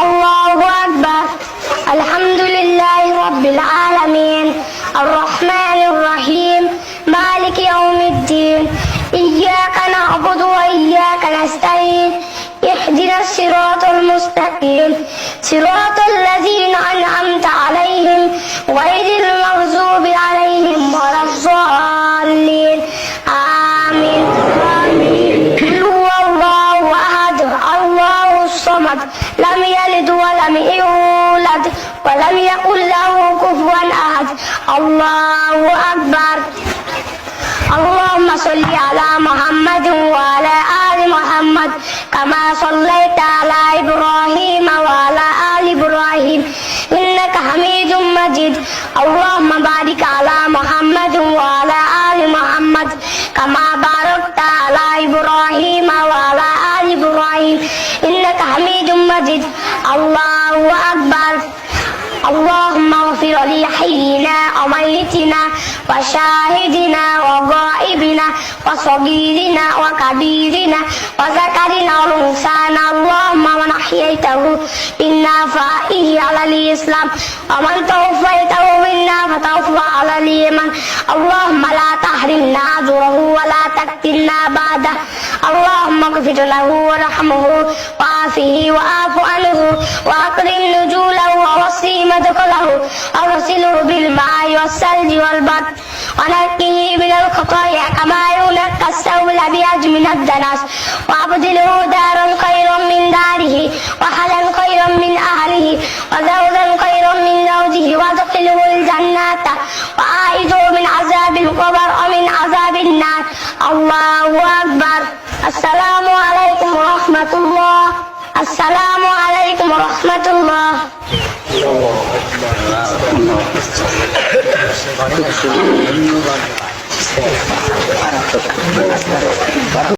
الله أكبر. الحمد لله رب العالمين الرحمن الرحيم مالك يوم الدين إياك نعبد وإياك نستعين اهدنا الصراط المستقيم صراط الذين أنعمت عليهم غير المغضوب عليهم ولا الضالين آمين. قل هو الله أحد الله الصمد لم يلد ولم يولد ولم يكن له كفوا أحد. الله أكبر. اللهم صل على محمد وعلى آل محمد كما صليت على إبراهيم وعلى آل إبراهيم إنك حميد مجيد. اللهم بارك على محمد وعلى آل محمد كما باركت على إبراهيم وعلى آل إبراهيم إنك حميد مجيد. الله أكبر. اللهم اغفر لحينا وميتنا وشاهدنا وغائبنا وصغيرنا وكبيرنا وذكرنا وانثانا. اللهم من احييته منا فاحيه على الاسلام ومن توفيته منا فتوفى على الايمان. اللهم لا تحرمنا اجره ولا تفتنا بعده. اللهم اغفر له وارحمه وعافه واعف عنه واكرم نزوله ووسع مدخله أغسله بالماء والثلج والبرد ونقه من الخطايا كما ينقى الثوب الأبيض من الدنس وأبدله دارا خيرا من داره وأهلا خيرا من أهله وزوجا خيرا من زوجه وادخله الجنة وأعيذه من عذاب القبر ومن عذاب النار. الله أكبر. السلام عليكم ورحمة الله. السلام عليكم ورحمة الله.